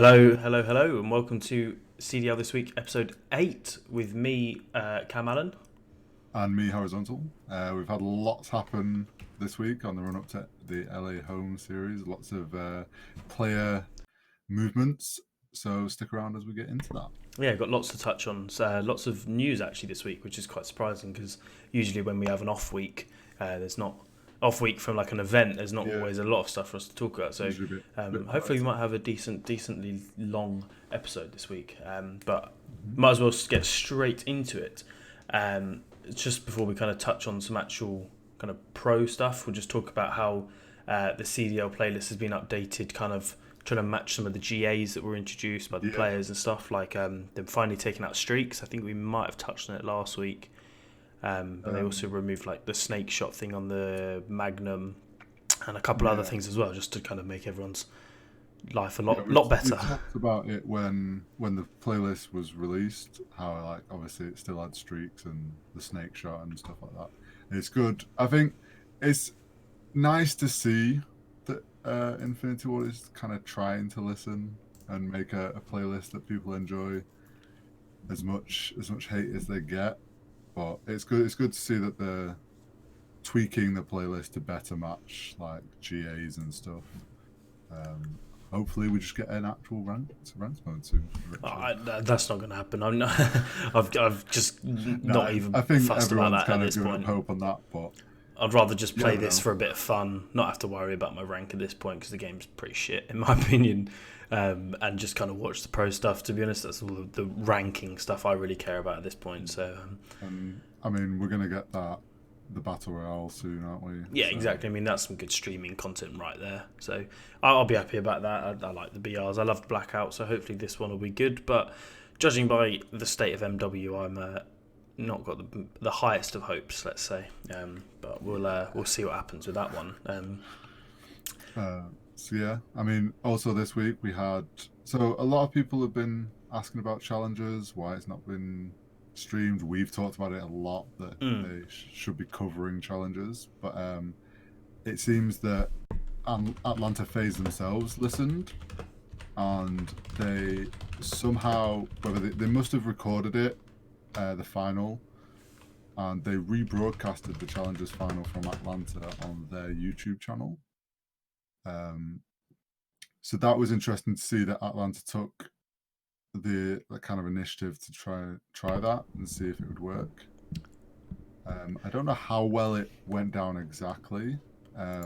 Hello, and welcome to CDL This Week, episode 8, with me, camallenn. And me, Horizontal. We've had lots happen this week on the run-up to the LA Home Series. Lots of player movements. So stick around as we get into that. Yeah, got lots to touch on. So, lots of news actually this week, which is quite surprising because usually when we have an off week, there's not off week from like an event. There's not always a lot of stuff for us to talk about. So hopefully we might have a decently long episode this week. But might as well get straight into it. Just before we kind of touch on some actual kind of pro stuff, we'll just talk about how the CDL playlist has been updated, kind of trying to match some of the GAs that were introduced by the players and stuff, like them finally taking out streaks. I think we might have touched on it last week. But they also removed like the snake shot thing on the Magnum and a couple other things as well, just to kind of make everyone's life a lot better. We talked about it when the playlist was released, how like obviously it still had streaks and the snake shot and stuff like that. It's good. I think it's nice to see that Infinity Ward is kind of trying to listen and make a playlist that people enjoy as much hate as they get. But it's good to see that they're tweaking the playlist to better match like GAs and stuff. Hopefully we just get an actual ranked mode soon. That's not going to happen. I'm not. I've just not even I think fussed about that kind at of this point. Hope on that, but I'd rather just play this for a bit of fun, not have to worry about my rank at this point because the game's pretty shit in my opinion, and just kind of watch the pro stuff. To be honest, that's all the ranking stuff I really care about at this point. So, I mean, we're gonna get the battle royale soon, aren't we? Yeah, exactly. I mean, that's some good streaming content right there. So I'll be happy about that. I like the BRs. I love Blackout, so hopefully this one will be good. But judging by the state of MW, I'm not got the highest of hopes, let's say. But we'll see what happens with that one. So yeah, I mean, also this week we had a lot of people have been asking about challenges, why it's not been streamed. We've talked about it a lot that they should be covering challenges, but it seems that Atlanta FAZE themselves listened, and they somehow, whether they must have recorded it, the final, and they rebroadcasted the challenges final from Atlanta on their YouTube channel. So that was interesting to see that Atlanta took the kind of initiative to try that and see if it would work. I don't know how well it went down exactly. I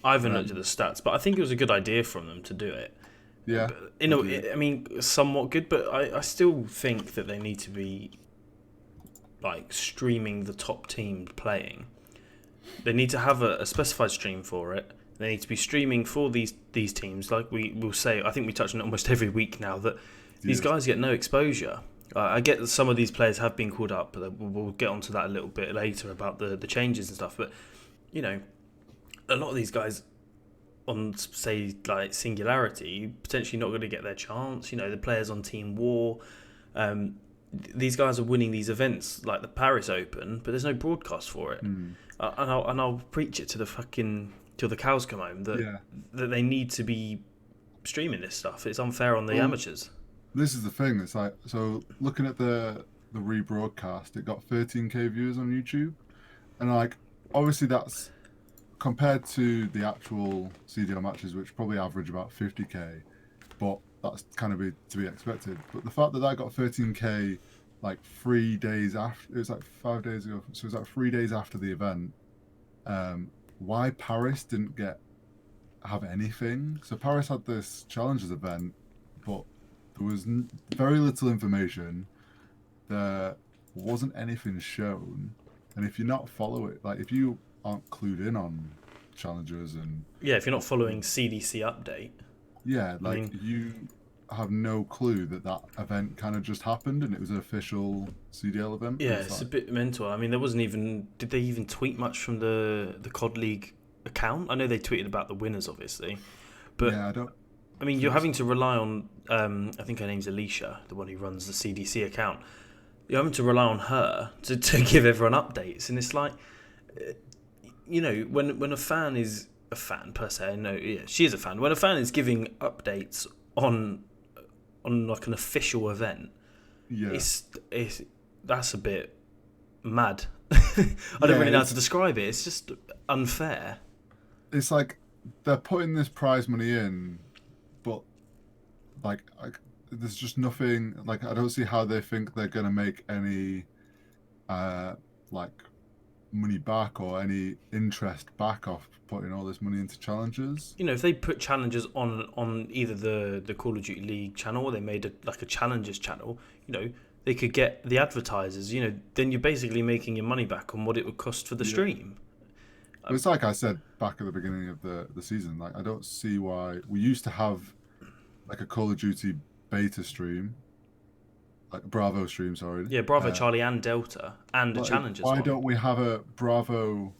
haven't looked at the stats, but I think it was a good idea from them to do it. Yeah, I mean, somewhat good, but I still think that they need to be like streaming the top team playing. They need to have a specified stream for it. They need to be streaming for these teams. Like we will say, I think we touch on it almost every week now, that these guys get no exposure. I get that some of these players have been called up, but we'll get onto that a little bit later about the changes and stuff. But, you know, a lot of these guys on, say, like Singularity, potentially not going to get their chance. You know, the players on Team War, these guys are winning these events like the Paris Open, but there's no broadcast for it. And I'll preach it to the fucking till the cows come home that they need to be streaming this stuff. It's unfair on the amateurs. This is the thing. It's like, so looking at the rebroadcast, it got 13k views on YouTube, and like obviously that's compared to the actual CDL matches, which probably average about 50k, but that's kind of to be expected. But the fact that got 13k like 3 days after, it was like 5 days ago, so it was like 3 days after the event. Why Paris didn't have anything? So Paris had this challenges event, but there was very little information. There wasn't anything shown, and if you're not if you aren't clued in on challenges and if you're not following CDC update, you have no clue that event kind of just happened and it was an official CDL event. Yeah, it's a bit mental. I mean, there wasn't even... Did they even tweet much from the COD League account? I know they tweeted about the winners, obviously. But, yeah, I don't... I mean, you're having to rely on... I think her name's Alicia, the one who runs the CDC account. You're having to rely on her to give everyone updates. And it's like... You know, when a fan is... A fan, per se, no, yeah, she is a fan. When a fan is giving updates on on like an official event. Yeah. It's that's a bit mad. I don't really know how to describe it. It's just unfair. It's like they're putting this prize money in, but like there's just nothing. Like I don't see how they think they're gonna make any like money back or any interest back off putting all this money into challenges. You know, if they put challenges on either the Call of Duty League channel or they made a challenges channel, you know, they could get the advertisers. You know, then you're basically making your money back on what it would cost for the stream. But it's like I said back at the beginning of the season. Like I don't see why we used to have like a Call of Duty beta stream, like a Bravo stream. Sorry. Yeah, Bravo, Charlie, and Delta, and the challenges. Why don't we have a Bravo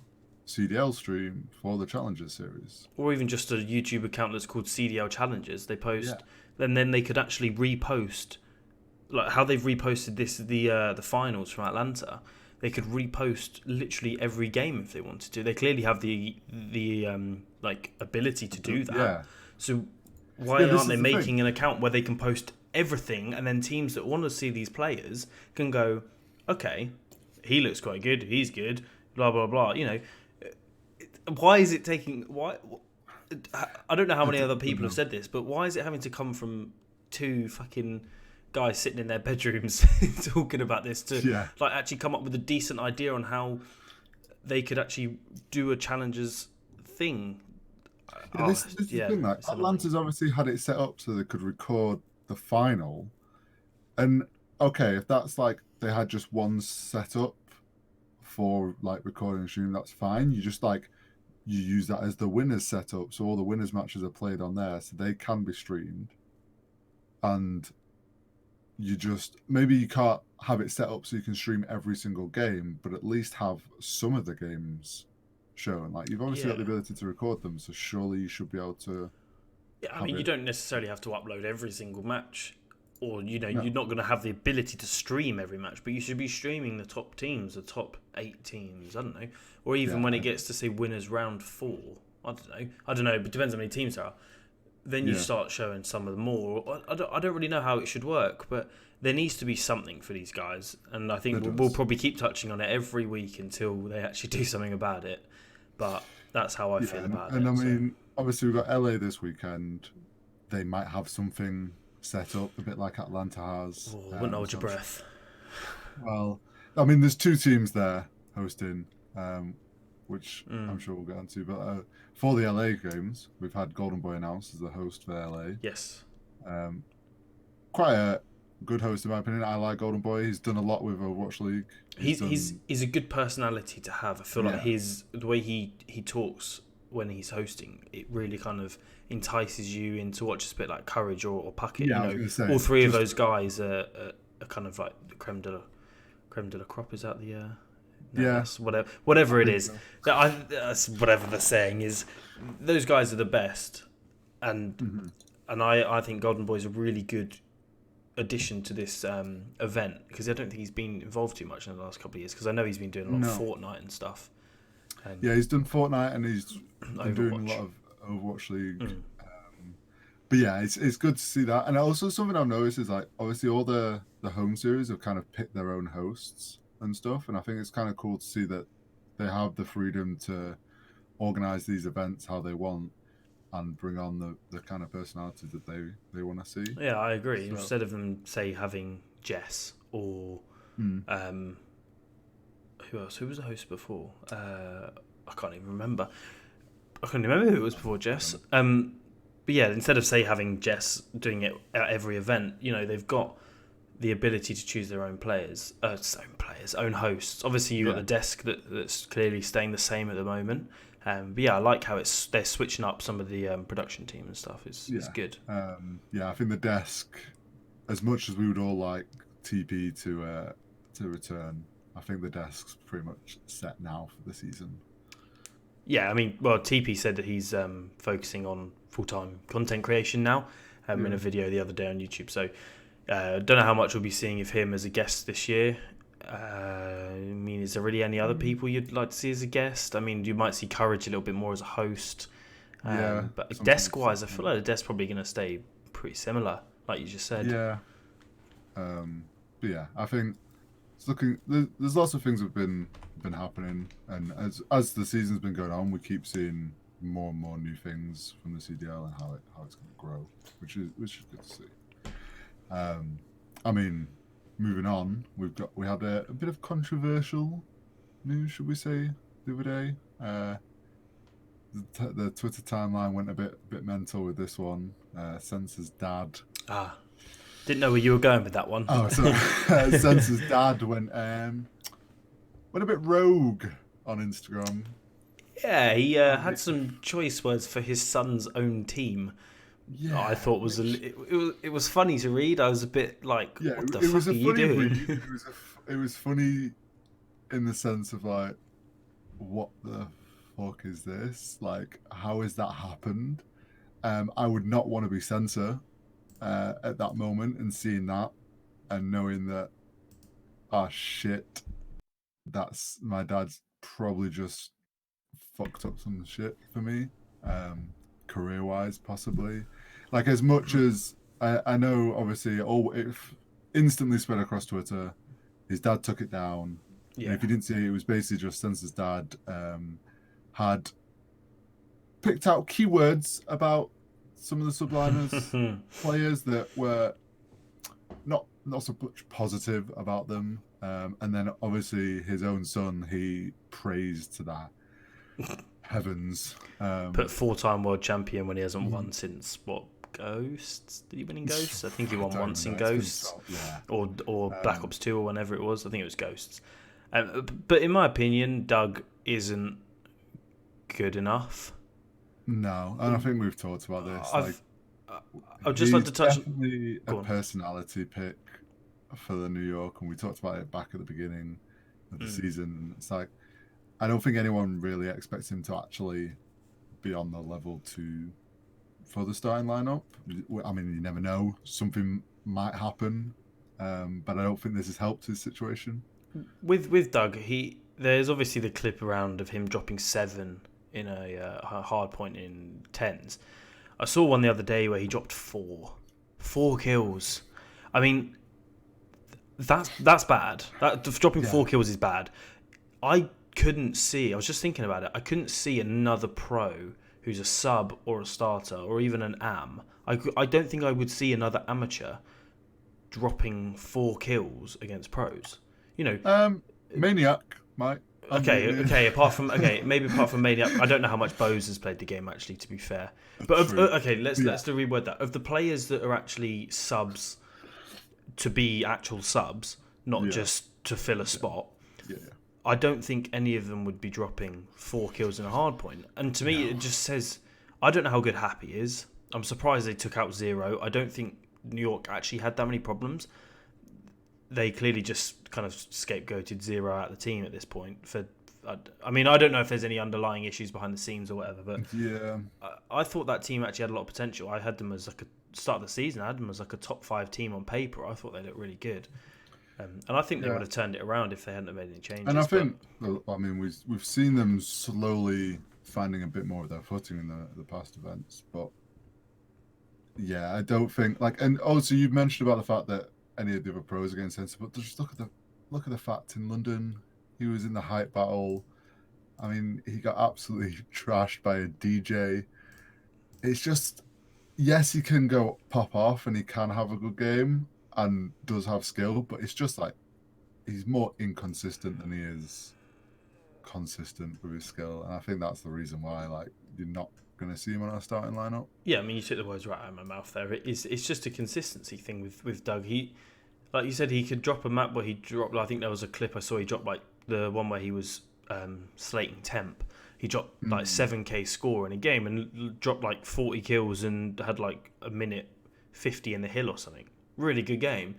CDL stream for the Challenges series? Or even just a YouTube account that's called CDL Challenges. They post, and then they could actually repost, like how they've reposted the finals from Atlanta. They could repost literally every game if they wanted to. They clearly have the like ability to do that. Yeah. So why aren't they making an account where they can post everything, and then teams that want to see these players can go, okay, he looks quite good, he's good, blah blah blah. You know, why is it taking? Why? I don't know how many other people have said this, but why is it having to come from two fucking guys sitting in their bedrooms talking about this to like actually come up with a decent idea on how they could actually do a challenges thing? This is the thing. Like Atlanta's obviously had it set up so they could record the final, and okay, if that's like they had just one set up for like recording and stream, that's fine. You just like you use that as the winners setup, so all the winners matches are played on there, so they can be streamed. And you just maybe you can't have it set up so you can stream every single game, but at least have some of the games shown. Like you've obviously got the ability to record them, so surely you should be able to. Yeah, I mean, you don't necessarily have to upload every single match, or you know, you're not going to have the ability to stream every match, but you should be streaming the top teams, the top 8 teams. I don't know, or even when it gets to say winners round 4. I don't know, but it depends how many teams there are. Then you start showing some of them more. I don't really know how it should work, but there needs to be something for these guys, and I think we'll probably keep touching on it every week until they actually do something about it. But that's how I feel about it. And I mean, obviously we've got LA this weekend. They might have something set up a bit like Atlanta has. Wouldn't hold your breath. Well, I mean, there's 2 teams there hosting, which I'm sure we'll get onto. But for the LA games, we've had Golden Boy announced as the host for LA. Yes. Quite a good host in my opinion. I like Golden Boy. He's done a lot with Overwatch League. He's a good personality to have. I feel like the way he talks when he's hosting, it really kind of entices you into watch. It's a bit like Courage or Puckett. Yeah, you know, all three of those guys are kind of like the creme de la crop. Is that the whatever it is. That's whatever the saying is. Those guys are the best, and I think Golden Boy is a really good addition to this event, because I don't think he's been involved too much in the last couple of years, because I know he's been doing a lot of Fortnite and stuff. And he's done Fortnite and he's been doing a lot of Overwatch League. But yeah, it's good to see that. And also something I've noticed is like obviously all the home series have kind of picked their own hosts and stuff, and I think it's kind of cool to see that they have the freedom to organize these events how they want and bring on the kind of personalities that they want to see. Yeah, I agree. So, instead of them, say, having Jess or who else? Who was the host before? I can't even remember. I can't remember who it was before Jess. But yeah, instead of, say, having Jess doing it at every event, you know, they've got the ability to choose their own players, own hosts. Obviously, you've got the desk that's clearly staying the same at the moment. But yeah, I like how they're switching up some of the production team and stuff. It's good. I think the desk, as much as we would all like TP to return, I think the desk's pretty much set now for the season. Yeah, I mean, well, TP said that he's focusing on full-time content creation now in a video the other day on YouTube. So don't know how much we'll be seeing of him as a guest this year. I mean, is there really any other people you'd like to see as a guest? I mean, you might see Courage a little bit more as a host. But desk-wise, I feel like the desk's probably going to stay pretty similar. like you just said. Yeah. But yeah, I think it's looking. There's lots of things have been happening, and as the season's been going on, we keep seeing more and more new things from the CDL and how it's going to grow, which is good to see. I mean, moving on, we had a bit of controversial news, should we say, the other day. The Twitter timeline went a bit mental with this one. Sensor's dad. Didn't know where you were going with that one. Oh, so Sensor's dad went a bit rogue on Instagram. Yeah, he had some choice words for his son's own team. Yeah, I thought it was funny to read. I was a bit like, yeah, what the it was fuck a are you funny doing? read. It was funny in the sense of like, what the fuck is this? Like, how has that happened? I would not want to be Sensor at that moment and seeing that and knowing that, ah, shit, that's my dad's probably just fucked up some shit for me, career wise, possibly. Like, as much as I know, obviously, it instantly spread across Twitter. His dad took it down. Yeah. And if you didn't see it, it was basically just Sensor's dad had picked out keywords about some of the Subliners players that were not so much positive about them. And then obviously his own son, he praised to that heavens. Put 4-time world champion when he hasn't won since what? Ghosts? Did he win in Ghosts? I think he won once in Ghosts, or Black Ops 2 or whenever it was. I think it was Ghosts. But in my opinion, Doug isn't good enough. No, and I think we've talked about this. I'd just like to touch. Definitely a personality pick for the New York, and we talked about it back at the beginning of the season. It's like, I don't think anyone really expects him to actually be on the level for the starting lineup. I mean, you never know; something might happen, but I don't think this has helped his situation. With Doug, there's obviously the clip around of him dropping 7 in a hard point in 10s. I saw one the other day where he dropped 4 kills. I mean, that's bad. Dropping 4 kills is bad. I was just thinking about it, I couldn't see another pro who's a sub or a starter or even an AM. I don't think I would see another amateur dropping 4 kills against pros. You know, Maniac, Mike. Okay. Maybe apart from Maniac, I don't know how much Bose has played the game actually. To be fair, but let's reword that. Of the players that are actually subs to be actual subs, not just to fill a spot. Yeah. I don't think any of them would be dropping 4 kills in a hard point. And to me, it just says, I don't know how good Happy is. I'm surprised they took out 0. I don't think New York actually had that many problems. They clearly just kind of scapegoated 0 out of the team at this point. I mean, I don't know if there's any underlying issues behind the scenes or whatever, but yeah, I thought that team actually had a lot of potential. I had them as like a start of the season. I had them as like a top 5 team on paper. I thought they looked really good. And I think they would have turned it around if they hadn't made any changes. And I think, I mean, we've seen them slowly finding a bit more of their footing in the past events. But yeah, I don't think and also you mentioned about the fact that any of the other pros against Sensor, but just look at the fact in London, he was in the hype battle. I mean, he got absolutely trashed by a DJ. It's just, yes, he can go pop off and he can have a good game and does have skill, but it's just like he's more inconsistent than he is consistent with his skill, and I think that's the reason why you're not going to see him on our starting lineup. Yeah, I mean, you took the words right out of my mouth there. It's just a consistency thing with Doug. He, like you said, he could drop a map where he dropped. I think there was a clip I saw. He dropped like the one where he was slating temp. He dropped like 7k score in a game and dropped like 40 kills and had like a minute 50 in the hill or something. Really good game.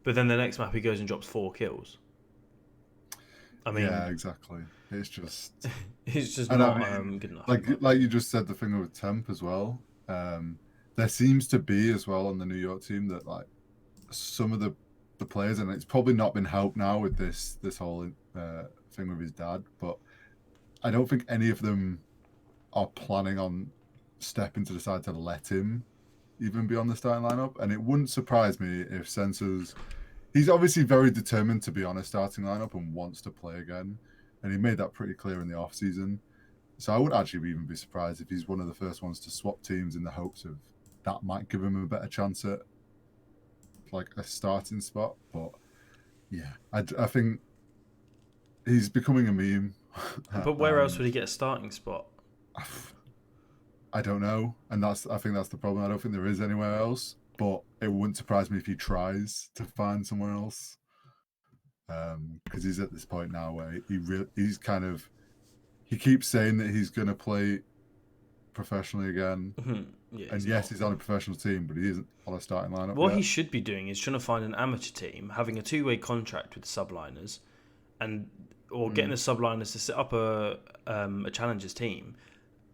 But then the next map he goes and drops 4 kills. I mean, yeah, exactly. It's just not good enough. Like you just said, the thing with temp as well. There seems to be as well on the New York team that like some of the players, and it's probably not been helped now with this whole thing with his dad, but I don't think any of them are planning on stepping to the side to let him even be on the starting lineup. And it wouldn't surprise me if Senso's. He's obviously very determined to be on a starting lineup and wants to play again. And he made that pretty clear in the off season. So I would actually even be surprised if he's one of the first ones to swap teams in the hopes of that might give him a better chance at like a starting spot. But yeah, I think he's becoming a meme. But where else would he get a starting spot? I don't know, and I think that's the problem. I don't think there is anywhere else. But it wouldn't surprise me if he tries to find somewhere else, because he's at this point now where he's kind of he keeps saying that he's going to play professionally again. Yeah, and yes, he's on a professional team, but he isn't on a starting lineup. What he should be doing is trying to find an amateur team, having a 2-way contract with the Subliners, or getting the Subliners to set up a challengers team,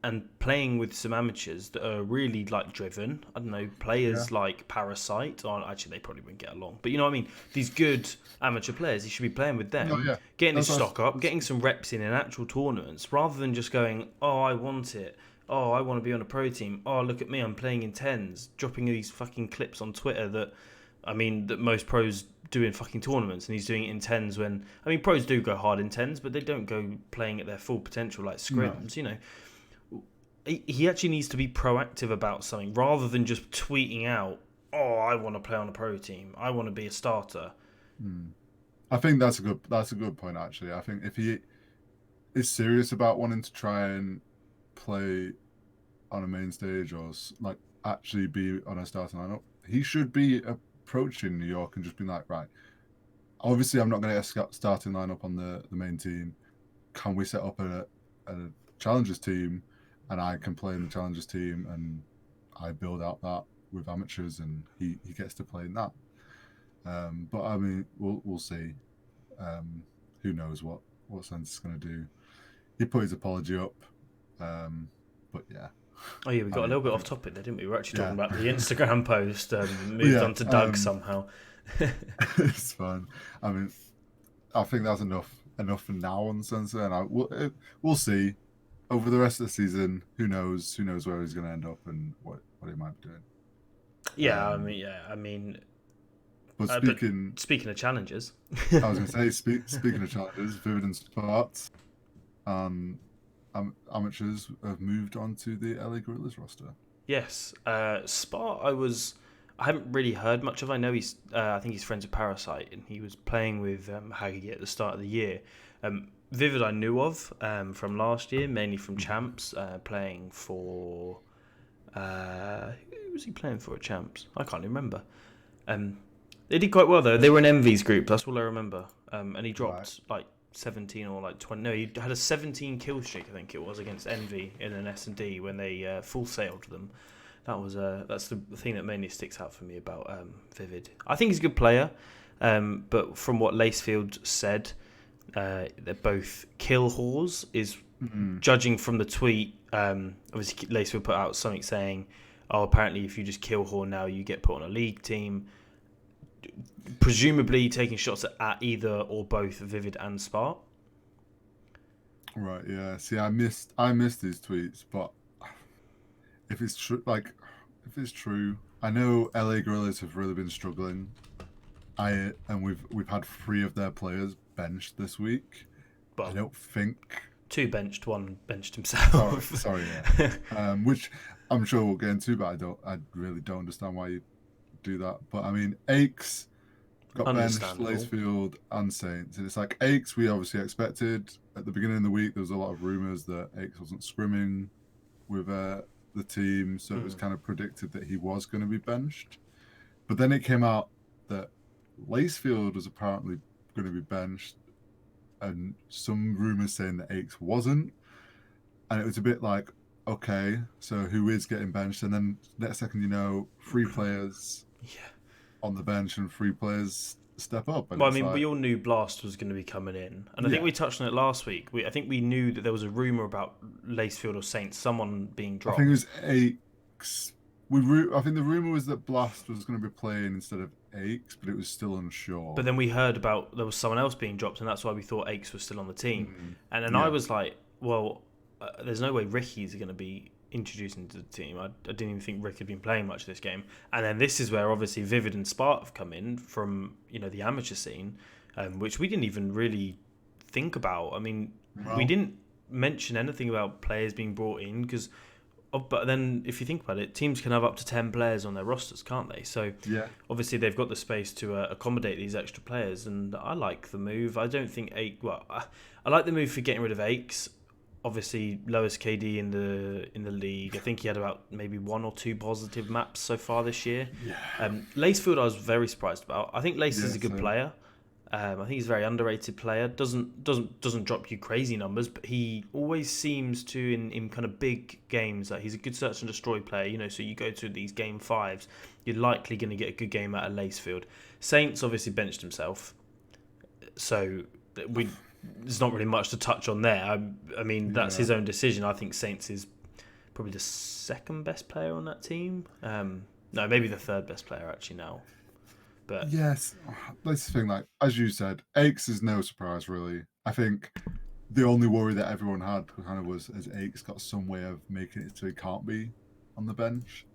and playing with some amateurs that are really like driven. I don't know, players like Parasite. Or actually, they probably wouldn't get along, but you know what I mean. These good amateur players, he should be playing with them, getting his stock up, getting some reps in actual tournaments, rather than just going, "Oh, I want it. Oh, I want to be on a pro team. Oh, look at me, I'm playing in tens," dropping these fucking clips on Twitter that most pros do in fucking tournaments, and he's doing it in tens when, pros do go hard in tens, but they don't go playing at their full potential like scrims, you know. He actually needs to be proactive about something rather than just tweeting out, "Oh, I want to play on a pro team. I want to be a starter." I think that's a good point actually. I think if he is serious about wanting to try and play on a main stage or like actually be on a starting lineup, he should be approaching New York and just being like, right, obviously I'm not going to get a starting lineup on the main team. Can we set up a challengers team, and I can play in the challengers team, and I build out that with amateurs, and he gets to play in that. But we'll see. Who knows what Sense is going to do? He put his apology up, but yeah. Oh yeah, we got a little bit off topic there, didn't we? We were actually talking about the Instagram post, moved on to Doug somehow. It's fine. I think that's enough for now on Sensor, and we'll see over the rest of the season. Who knows where he's going to end up and what he might be doing. Yeah, But speaking of challenges, I was going to say, speaking of challenges, Vivid and Spart amateurs have moved on to the LA Guerrillas roster. Yes, Spart. I haven't really heard much of. I know he's. I think he's friends with Parasite, and he was playing with Haggy at the start of the year. Vivid I knew of from last year, mainly from Champs, playing for. Who was he playing for at Champs? I can't remember. They did quite well though. They were in Envy's group. That's all I remember. And he dropped like 17 or like 20. No, he had a 17 kill streak. I think it was against Envy in an S&D when they full sailed them. That's the thing that mainly sticks out for me about Vivid. I think he's a good player, but from what Lacefield said, they're both kill whores. Judging from the tweet, obviously Lacefield put out something saying, "Oh, apparently if you just kill whore now, you get put on a league team." Presumably taking shots at either or both Vivid and Spart. Right. Yeah. See, I missed his tweets, but if it's true, I know LA Guerrillas have really been struggling. We've had 3 of their players benched this week. But I don't think 2 benched, 1 benched himself. Sorry, yeah. Which I'm sure we'll get into, but I really don't understand why you do that. But Aches got benched, Lacefield and Saints, and it's like Aches we obviously expected. At the beginning of the week there was a lot of rumours that Aches wasn't scrimming with the team, so it was kind of predicted that he was going to be benched. But then it came out that Lacefield was apparently going to be benched, and some rumours saying that Aches wasn't, and it was a bit like, okay, so who is getting benched? And then next second 3 players on the bench and 3 players step up. And we all knew Blast was going to be coming in, and I think we touched on it last week. I think we knew that there was a rumour about Lacefield or Saints, someone being dropped. I think it was Aches. I think the rumour was that Blast was going to be playing instead of Aches, but it was still unsure. But then we heard about there was someone else being dropped, and that's why we thought Aches was still on the team. And then I was like, well, there's no way Ricky's going to be introduced into the team. I didn't even think Rick had been playing much of this game. And then this is where obviously Vivid and Spart have come in from, the amateur scene, which we didn't even really think about. I mean, we didn't mention anything about players being brought in because... but then, if you think about it, teams can have up to 10 players on their rosters, can't they? So, obviously, they've got the space to accommodate these extra players, and I like the move. I don't think I like the move for getting rid of Aches. Obviously, lowest KD in the league. I think he had about maybe 1 or 2 positive maps so far this year. Lacefield, I was very surprised about. I think Lace is a good player. I think he's a very underrated player. Doesn't drop you crazy numbers, but he always seems to in kind of big games that he's a good search and destroy player. So you go to these game 5s, you're likely going to get a good game out of Lacefield. Saints obviously benched himself, so there's not really much to touch on there. I mean that's his own decision. I think Saints is probably the second best player on that team. No, maybe the third best player actually now. But yes, that's the thing. Like as you said, Aches is no surprise really. I think the only worry that everyone had kind of was has Aches got some way of making it so he can't be on the bench.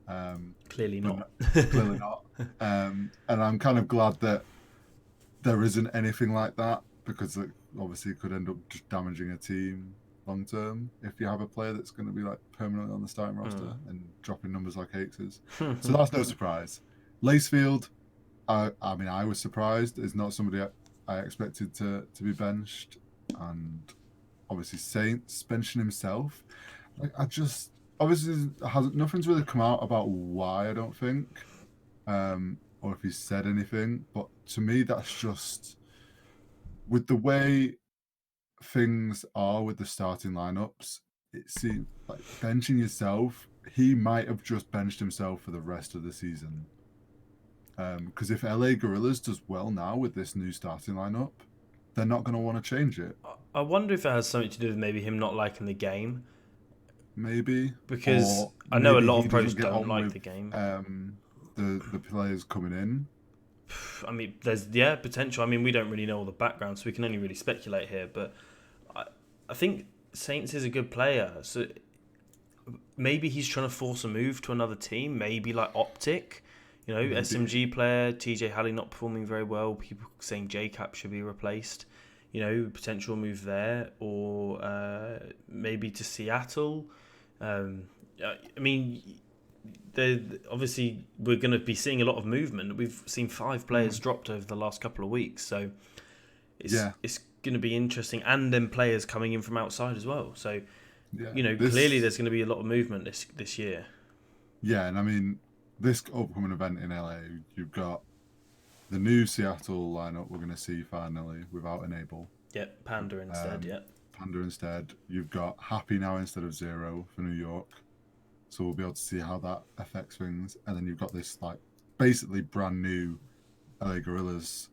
Clearly not. Clearly not. And I'm kind of glad that there isn't anything like that because it obviously could end up just damaging a team long term if you have a player that's going to be like permanently on the starting roster and dropping numbers like Aches is. So that's no surprise. Lacefield. I mean, I was surprised. It's not somebody I expected to be benched, and obviously Saints benching himself. Like obviously nothing's really come out about why. I don't think, or if he's said anything. But to me, that's just with the way things are with the starting lineups. It seems like benching yourself. He might have just benched himself for the rest of the season. Because if LA Guerrillas does well now with this new starting lineup, they're not going to want to change it. I wonder if it has something to do with maybe him not liking the game. Maybe. Because I know a lot of pros don't like the game. The players coming in. I mean, there's potential. I mean, we don't really know all the background, so we can only really speculate here. But I think Saints is a good player. So maybe he's trying to force a move to another team. Maybe like Optic. SMG player, TJ Halley not performing very well. People saying JCap should be replaced. Potential move there. Or maybe to Seattle. I mean, obviously we're going to be seeing a lot of movement. We've seen 5 players dropped over the last couple of weeks. So it's going to be interesting. And then players coming in from outside as well. So, clearly there's going to be a lot of movement this year. Yeah, and I mean... This upcoming event in LA, you've got the new Seattle lineup we're going to see finally without Enable. Yep, Panda instead, Panda instead. You've got Happy now instead of Zero for New York. So we'll be able to see how that affects things. And then you've got this like basically brand new LA Guerrillas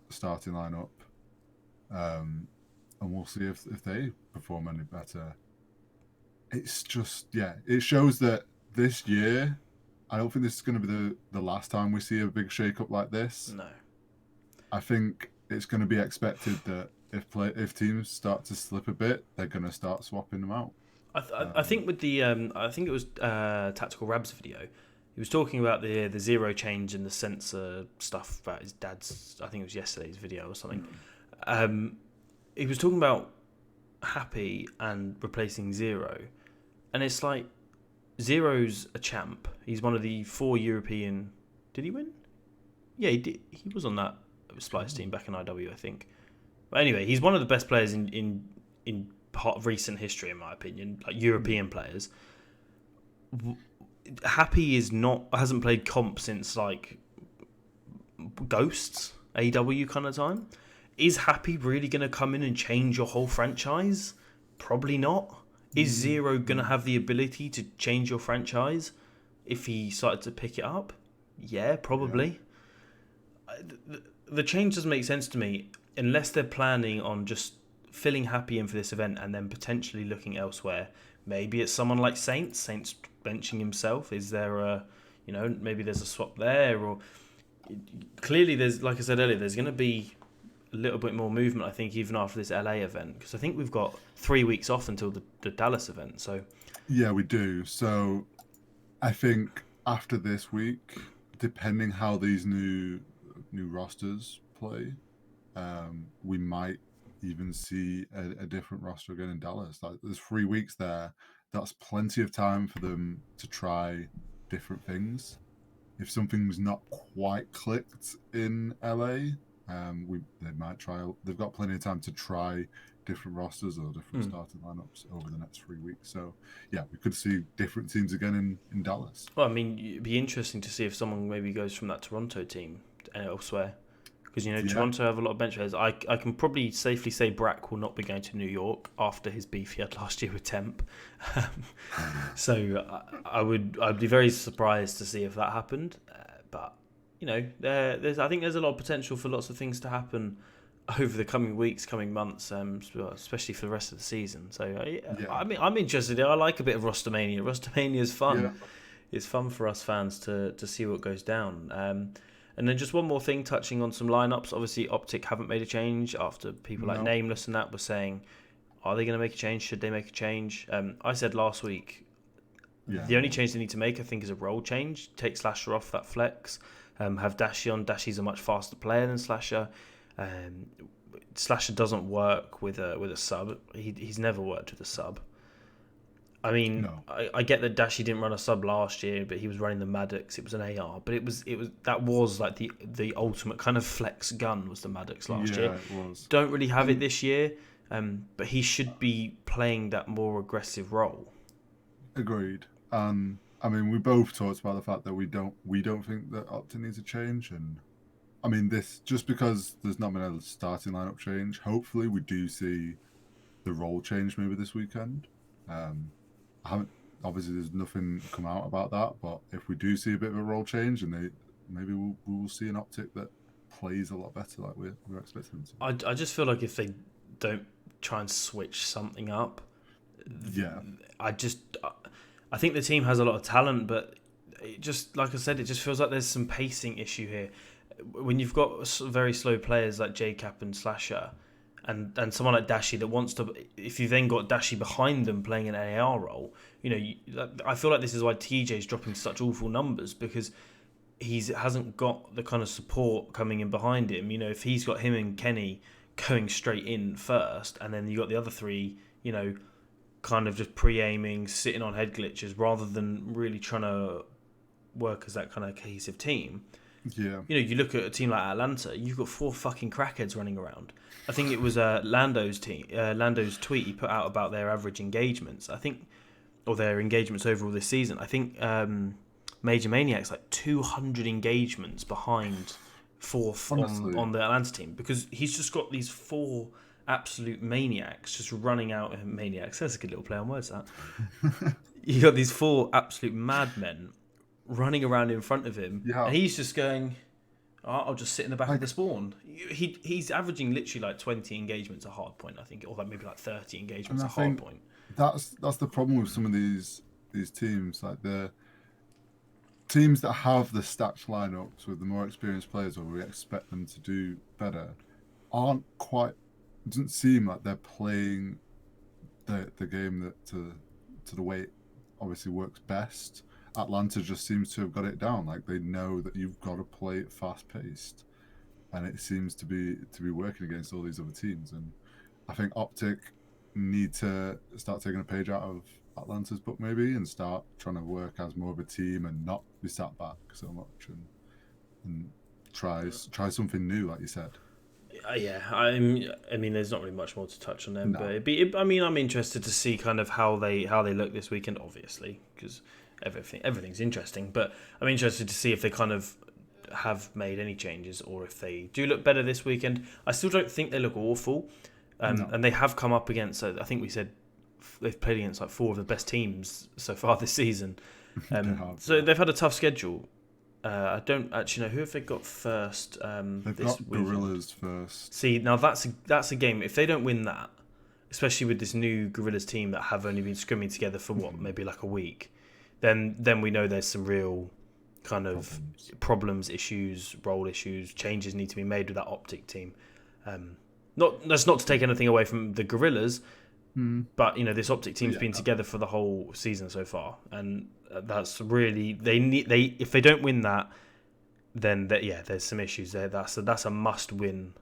starting lineup. And we'll see if they perform any better. It's just, it shows that this year... I don't think this is going to be the last time we see a big shake-up like this. No. I think it's going to be expected that if teams start to slip a bit, they're going to start swapping them out. I think with the I think it was Tactical Rab's video. He was talking about the zero change in the sensor stuff about his dad's. I think it was yesterday's video or something. He was talking about Happy and replacing Zero, and it's like. Zero's a champ. He's one of the 4 European... Did he win? Yeah, he did. He was on that Splice team back in IW, I think. But anyway, he's one of the best players in part of recent history, in my opinion, like European players. Happy hasn't played comp since like Ghosts, AW kind of time. Is Happy really going to come in and change your whole franchise? Probably not. Is Zero going to have the ability to change your franchise if he started to pick it up? Yeah, probably. Yeah. The change doesn't make sense to me unless they're planning on just filling Happy in for this event and then potentially looking elsewhere. Maybe it's someone like Saints benching himself. Is there maybe there's a swap there? Or clearly there's, like I said earlier, there's going to be a little bit more movement, I think, even after this LA event, because I think we've got 3 weeks off until the Dallas event. So Yeah, we do. So I think after this week, depending how these new rosters play, we might even see a different roster again in Dallas. Like, there's 3 weeks there. That's plenty of time for them to try different things. If something's not quite clicked in LA, they might try. They've got plenty of time to try different rosters or different starting lineups over the next 3 weeks. So yeah, we could see different teams again in Dallas. Well, I mean, it'd be interesting to see if someone maybe goes from that Toronto team elsewhere. Because, Yeah, Toronto have a lot of bench players. I can probably safely say Brack will not be going to New York after his beef he had last year with Temp. So I'd be very surprised to see if that happened. But, I think there's a lot of potential for lots of things to happen over the coming weeks, coming months, especially for the rest of the season. So, I mean, I'm interested. I like a bit of Rostermania. Rostermania is fun. yeah, It's fun for us fans to see what goes down. And then just one more thing, touching on some lineups. Obviously, Optic haven't made a change after people like No. Nameless and that were saying, are they going to make a change? Should they make a change? I said last week, yeah. the only change they need to make, I think, is a role change. Take Slasher off that flex. Have Dashy on. Dashy's a much faster player than Slasher. Slasher doesn't work with a sub. He's never worked with a sub. I mean, No. I get that Dashy didn't run a sub last year, but he was running the Maddox. It was an AR, but it was like the ultimate kind of flex gun was the Maddox last year. It was. Don't really have it this year, but he should be playing that more aggressive role. Agreed. I mean, we both talked about the fact that we don't think that Optic needs a change, and I mean, this just because there's not been a starting lineup change. Hopefully, we do see the role change maybe this weekend. I haven't obviously there's nothing come out about that, but if we do see a bit of a role change, and maybe we will see an Optic that plays a lot better like we're expecting them to. I just feel like if they don't try and switch something up, Yeah, I think the team has a lot of talent, but it just, like I said, it just feels like there's some pacing issue here. When you've got very slow players like JCap and Slasher, and someone like Dashy that wants to, if you then got Dashy behind them playing an AR role, I feel like this is why TJ's dropping such awful numbers, because he hasn't got the kind of support coming in behind him. If he's got him and Kenny going straight in first, and then you got the other three, kind of just pre-aiming, sitting on head glitches, rather than really trying to work as that kind of cohesive team. yeah. You look at a team like Atlanta, you've got 4 fucking crackheads running around. I think it was Lando's tweet he put out about their average engagements. I think, or their engagements overall this season. I think Major Maniac's like 200 engagements behind fourth on the Atlanta team, because he's just got these 4 absolute maniacs just running out. Maniacs, that's a good little play on words, that. You got these 4 absolute madmen running around in front of him, and he's just going, I'll just sit in the back of the spawn. He's averaging literally like 20 engagements a hard point, I think, or like maybe like 30 engagements a hard point. That's the problem with some of these teams, like the teams that have the stacked lineups with the more experienced players, or we expect them to do better, aren't quite. It doesn't seem like they're playing the game that to the way it obviously works best. Atlanta just seems to have got it down. Like, they know that you've got to play it fast paced, and it seems to be working against all these other teams. And I think Optic need to start taking a page out of Atlanta's book maybe, and start trying to work as more of a team and not be sat back so much, and try something new, like you said. Yeah, I mean, there's not really much more to touch on them, but I'm interested to see kind of how they look this weekend, obviously, because everything's interesting. But I'm interested to see if they kind of have made any changes, or if they do look better this weekend. I still don't think they look awful, and they have come up against. I think we said they've played against like 4 of the best teams so far this season. So they've had a tough schedule. I don't actually know who have they got first. They've got Guerrillas first. See, now that's a game. If they don't win that, especially with this new Guerrillas team that have only been scrimming together for maybe like a week, then we know there's some real kind of problems, issues, role issues, changes need to be made with that Optic team. That's not to take anything away from the Guerrillas. But this Optic team's Yeah, been together for the whole season so far, and that's really they if they don't win that, then there's some issues there. That's a must win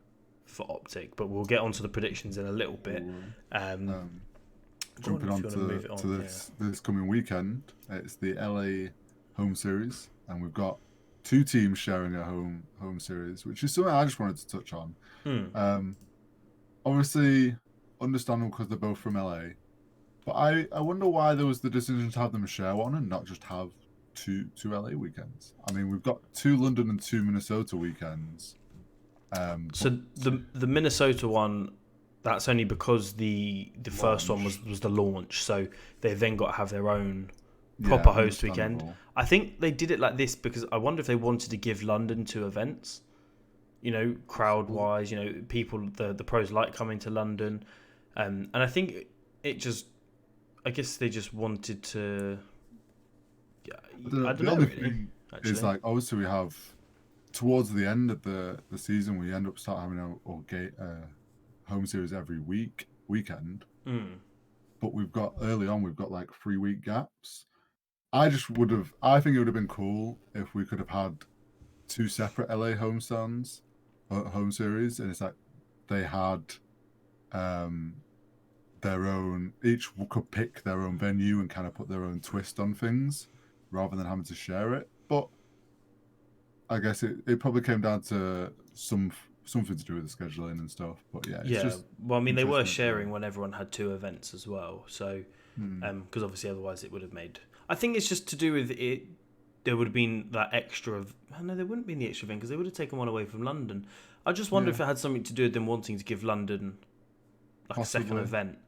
for Optic. But we'll get onto the predictions in a little bit. jumping on move it on to this coming weekend, it's the LA home series, and we've got two teams sharing a home series, which is something I just wanted to touch on. Obviously, understandable because they're both from LA, but I wonder why there was the decision to have them share one and not just have two LA weekends. I mean, we've got two London and two Minnesota weekends. So the Minnesota one, that's only because the first one was the launch, so they then got to have their own proper host weekend. I think they did it like this because I wonder if they wanted to give London two events, crowd wise, people, the pros like coming to London, and I think I guess they just wanted to. I don't know. Really, is like obviously we have towards the end of the season we end up having a home series every weekend. But we've got like 3-week gaps. I think it would have been cool if we could have had two separate LA home series, and it's like they had their own, each could pick their own venue and kind of put their own twist on things rather than having to share it. But I guess it probably came down to something to do with the scheduling and stuff. But well, I mean, they were sharing when everyone had two events as well, so because obviously otherwise it would have made. I think it's just to do with it. There would have been that extra. No, there wouldn't be the extra event because they would have taken one away from London. I just wonder if it had something to do with them wanting to give London like a second event.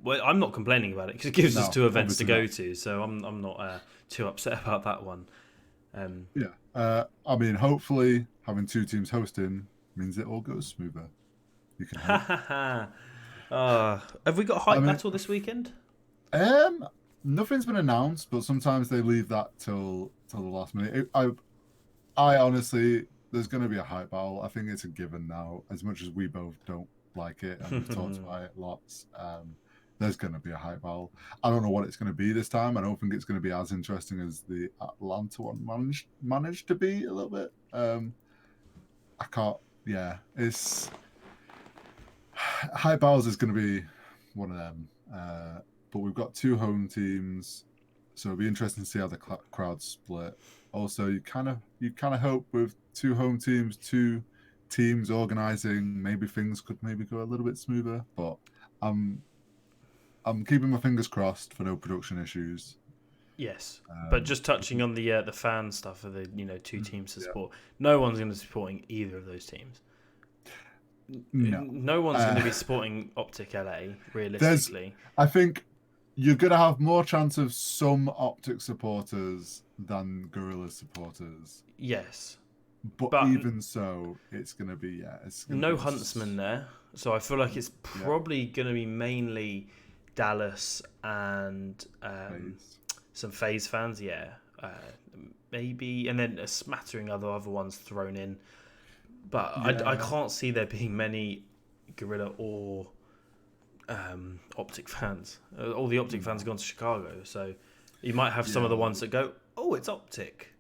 Well, I'm not complaining about it because it gives us two events to go to, so I'm not too upset about that one. I mean, hopefully having two teams hosting means it all goes smoother. You can hope. Have we got a hype battle this weekend? Nothing's been announced, but sometimes they leave that till the last minute. I honestly, there's going to be a hype battle. I think it's a given now. As much as we both don't like it and we've talked about it lots, there's going to be a hype battle. I don't know what it's going to be this time. I don't think it's going to be as interesting as the Atlanta one managed to be a little bit. I can't. Yeah, it's hype battles is going to be one of them. But we've got two home teams, so it'll be interesting to see how the crowds split. Also, you kind of hope with two home teams, two teams organising, maybe things could go a little bit smoother. But I'm keeping my fingers crossed for no production issues. Yes, but just touching on the fan stuff of the two teams to support. No one's going to be supporting either of those teams. No one's going to be supporting Optic LA realistically. I think you're going to have more chance of some Optic supporters than Guerrillas supporters. Yes. But even so, it's going to be, no Huntsman there. So I feel like it's probably going to be mainly Dallas and some FAZE fans, maybe. And then a smattering of other ones thrown in. But I can't see there being many Guerrilla or Optic fans. All the Optic fans have gone to Chicago, so you might have some of the ones that go, "Oh, it's Optic.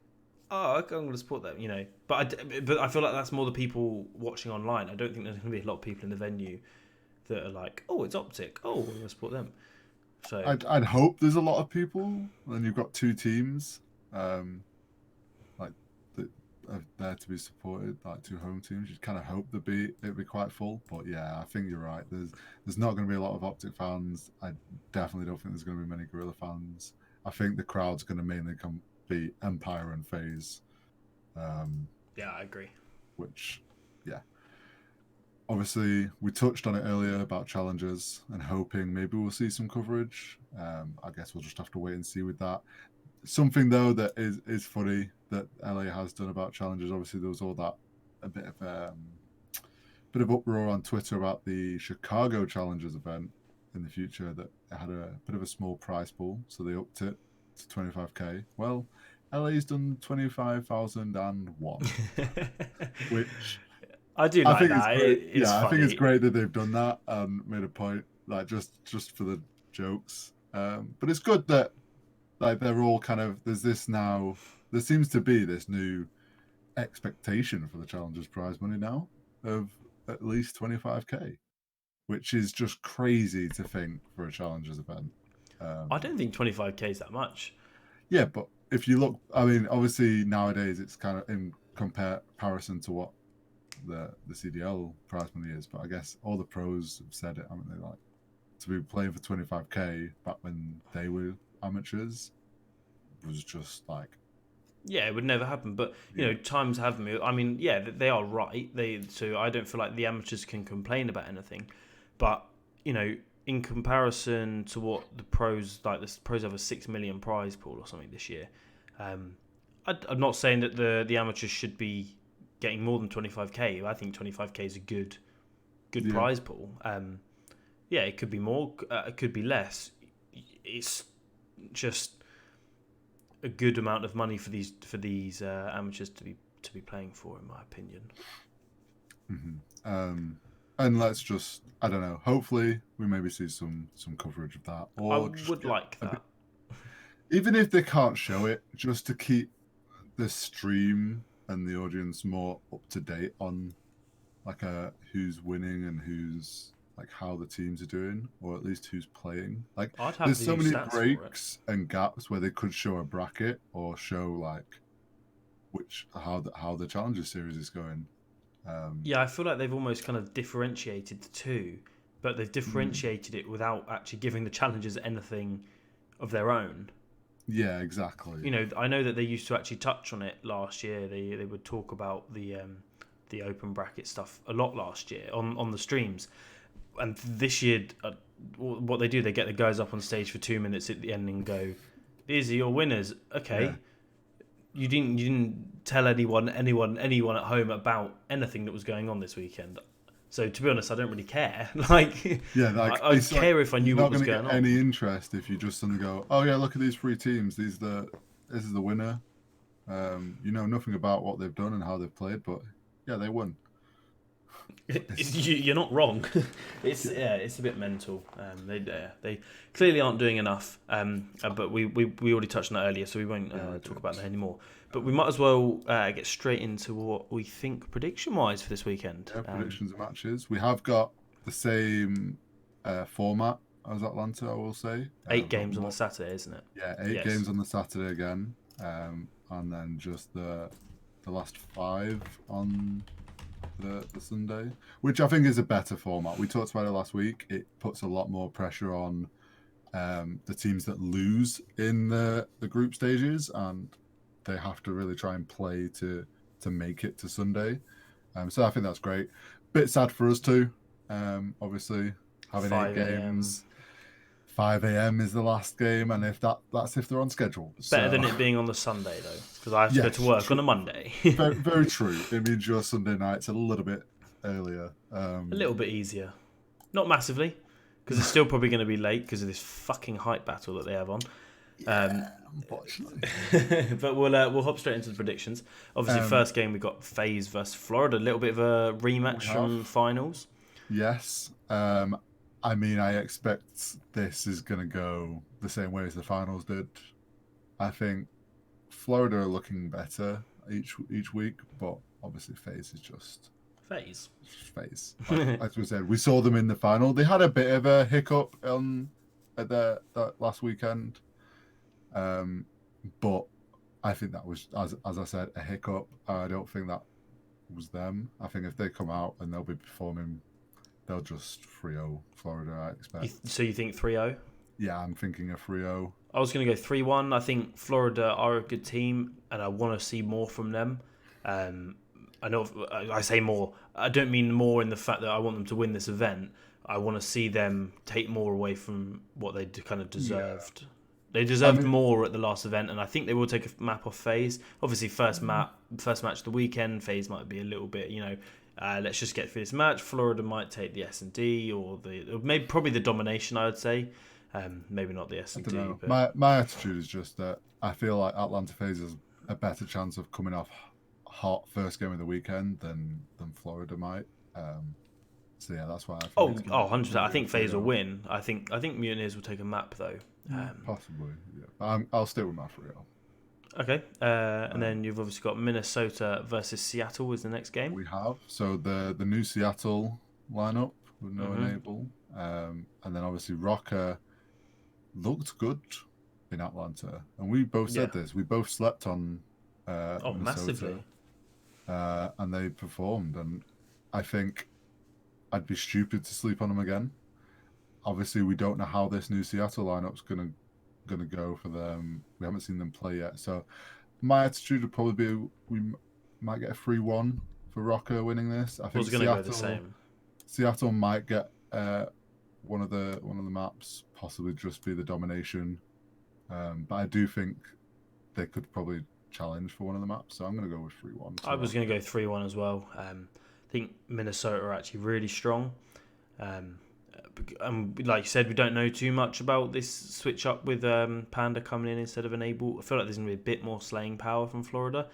Oh, okay, I'm going to support them." But I feel like that's more the people watching online. I don't think there's going to be a lot of people in the venue that are like, "Oh, it's Optic. Oh, I'm going to support them." So I'd hope there's a lot of people, and you've got two teams, like that are there to be supported, like two home teams. You'd kind of hope it'd be quite full, but I think you're right. There's not going to be a lot of Optic fans. I definitely don't think there's going to be many Guerrilla fans. I think the crowd's going to mainly be Empire and FAZE. I agree. Which, obviously, we touched on it earlier about challenges and hoping maybe we'll see some coverage. I guess we'll just have to wait and see with that. Something though that is funny that LA has done about challenges. Obviously, there was all that a bit of uproar on Twitter about the Chicago Challengers event in the future that had a bit of a small prize pool, so they upped it to 25k. Well, LA's done 25,001, which I do like that. I think it's great that they've done that and made a point. like just for the jokes. But it's good that like they're all kind of there's this now. There seems to be this new expectation for the Challengers prize money now of at least 25k, which is just crazy to think for a Challengers event. I don't think 25k is that much. Yeah, but if you look, I mean, obviously nowadays it's kind of in comparison to what the CDL prize money is, but I guess all the pros have said it, haven't they? Like to be playing for 25k back when they were amateurs was just like Yeah, it would never happen. But you know, times have moved. I mean, yeah, they are right. So I don't feel like the amateurs can complain about anything. But you know, in comparison to what the pros like, the pros have a 6 million prize pool or something this year. I'm not saying that the amateurs should be getting more than 25k. I think 25k is a good prize pool. Yeah, it could be more. It could be less. It's just a good amount of money for these amateurs to be playing for, in my opinion. Mm-hmm. And let's just, I don't know. Hopefully, we maybe see some coverage of that, or I would like that. Even if they can't show it, just to keep the stream and the audience more up to date on like who's winning and who's like how the teams are doing, or at least who's playing. Like, I'd have there's to so do many stats for it. breaks and gaps where they could show a bracket or show like how the Challenger series is going. Yeah, I feel like they've almost kind of differentiated the two, but they've differentiated it without actually giving the challengers anything of their own. Yeah, exactly. You know, I know that they used to actually touch on it last year. They would talk about the open bracket stuff a lot last year on the streams, and this year, what they do, they get the guys up on stage for 2 minutes at the end and go, "These are your winners." Okay, Yeah. you didn't tell anyone at home about anything that was going on this weekend. So to be honest, I don't really care. Like, Yeah, like I'd care if I knew you're what not was going to going get on. any interest if you just suddenly go, "Oh yeah, look at these three teams. This is the winner." You know nothing about what they've done and how they've played, but yeah, they won. You're not wrong. It's a bit mental. They clearly aren't doing enough. But we already touched on that earlier, so we won't talk about that anymore. But we might as well get straight into what we think prediction wise for this weekend. Yeah, predictions of matches. We have got the same format as Atlanta, I will say. 8 games on the Saturday, isn't it? Yeah, eight Yes. games on the Saturday again, and then just the last five on the Sunday, which I think is a better format. We talked about it last week. It puts a lot more pressure on the teams that lose in the group stages, and they have to really try and play to make it to Sunday. So I think that's great. Bit sad for us too. Obviously, having 5 eight a.m. games. 5 a.m. is the last game, and if that's if they're on schedule. Better than it being on the Sunday though, because I have to go to work on a Monday. very, very true. It means your Sunday night's a little bit earlier. A little bit easier, not massively, because it's still probably going to be late because of this fucking hype battle that they have on. Unfortunately. But we'll hop straight into the predictions. Obviously, first game we got FAZE versus Florida, a little bit of a rematch from finals. Yes. I mean, I expect this is going to go the same way as the finals did. I think Florida are looking better each week, but obviously FaZe is just FaZe. FaZe. Like, as we said, we saw them in the final. They had a bit of a hiccup at that last weekend, but I think that was, as I said, a hiccup. I don't think that was them. I think if they come out and they'll be performing, they'll just 3-0 Florida, I expect. So you think 3-0? Yeah, I'm thinking a 3-0. I was going to go 3-1. I think Florida are a good team, and I want to see more from them. I know I say more. I don't mean more in the fact that I want them to win this event. I want to see them take more away from what they kind of deserved. Yeah. They deserved more at the last event, and I think they will take a map off FaZe. Obviously, first match of the weekend, FaZe might be a little bit, let's just get through this match. Florida might take the S&D or probably the domination, I would say. Maybe not the S&D. But my attitude is just that I feel like Atlanta FaZe has a better chance of coming off hot first game of the weekend than Florida might. So yeah, that's why I think Oh, it's oh, gonna 100%. I be a think FaZe will 3-0. win. I think Mutineers will take a map though. Possibly, yeah. I'll stick with my 3-0. Okay, and Um, then you've obviously got Minnesota versus Seattle is the next game. we have so the new Seattle lineup with no Hmm. enable, and then obviously Rocker looked good in Atlanta, and we both Yeah. said this. We both slept on Oh, Minnesota, massively. and they performed. And I think I'd be stupid to sleep on them again. Obviously, we don't know how this new Seattle lineup's gonna go for them. We haven't seen them play yet, so my attitude would probably be might get a 3-1 for Rocker winning this. I I was think gonna go the same. Seattle might get one of the maps, possibly just be the domination. But I do think they could probably challenge for one of the maps. So I'm going to go with 3-1 to I was going to Rocket. go 3-1 as well. I think Minnesota are actually really strong. Um, like you said, we don't know too much about this switch up with Panda coming in instead of Enable. I feel like there's going to be a bit more slaying power from Florida.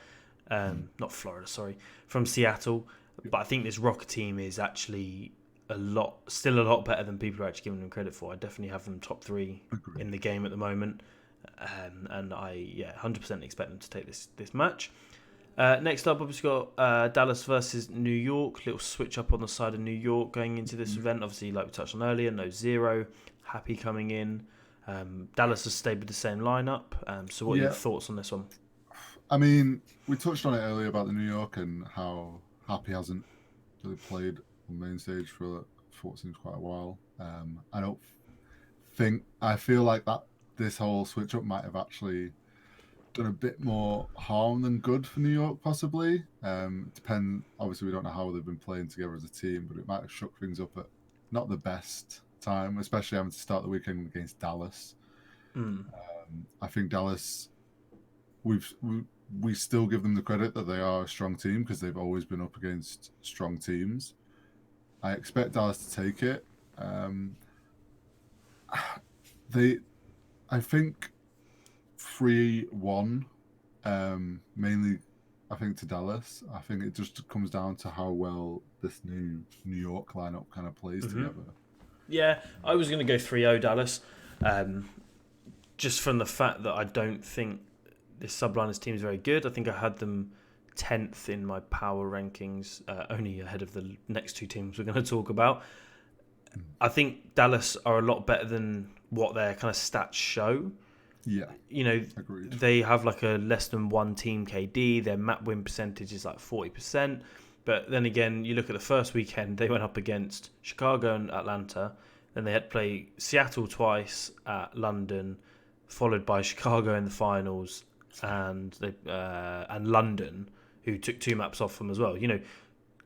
Not Florida, sorry, from Seattle. Yep. But I think this Rocket team is actually still a lot better than people are actually giving them credit for. I definitely have them top 3 Agreed. in the game at the moment. And I 100% expect them to take this match. Next up, obviously got Dallas versus New York. Little switch up on the side of New York going into this event. Obviously, like we touched on earlier, no Zero, Happy coming in. Dallas has stayed with the same lineup. So, what are your Yeah, thoughts on this one? I mean, we touched on it earlier about the New York and how Happy hasn't really played on main stage for what seems quite a while. I don't I feel like that this whole switch up might have actually done a bit more harm than good for New York, possibly. Obviously, we don't know how they've been playing together as a team, but it might have shook things up at not the best time, especially having to start the weekend against Dallas. Mm. I think Dallas, we still give them the credit that they are a strong team because they've always been up against strong teams. I expect Dallas to take it. They, I think, 3-1. Mainly, I think to Dallas. I think it just comes down to how well this new New York lineup kind of plays together. Yeah, I was going to go 3-0 Dallas. Just from the fact that I don't think this Subliners team is very good. I think I had them 10th in my power rankings, only ahead of the next two teams we're going to talk about. I think Dallas are a lot better than what their kind of stats show. Yeah, You know, agreed. they have like a less than one team KD. Their map win percentage is like 40%. But then again, you look at the first weekend, they went up against Chicago and Atlanta. Then they had to play Seattle twice at London, followed by Chicago in the finals, and London, who took 2 maps off them as well. You know,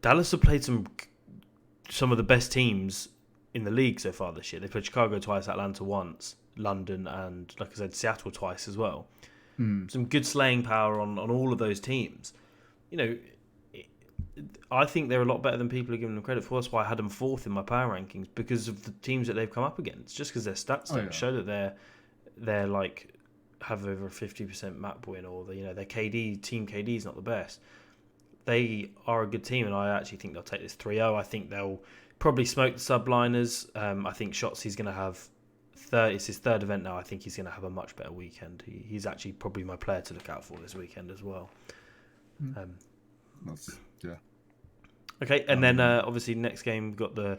Dallas have played some of the best teams in the league so far this year. They played Chicago twice, Atlanta once, London, and like I said, Seattle twice as well. Some good slaying power on all of those teams. You know, I think they're a lot better than people are giving them credit for. That's why I had them 4th in my power rankings, because of the teams that they've come up against. Just because their stats don't show that they're like have over a 50% map win, or their team KD is not the best. They are a good team, and I actually think they'll take this 3-0. I think they'll probably smoke the Subliners. I think Shotzi's going to have it's his 3rd event now. I think he's going to have a much better weekend. He's actually probably my player to look out for this weekend as well. Yeah. Okay, and then obviously next game we've got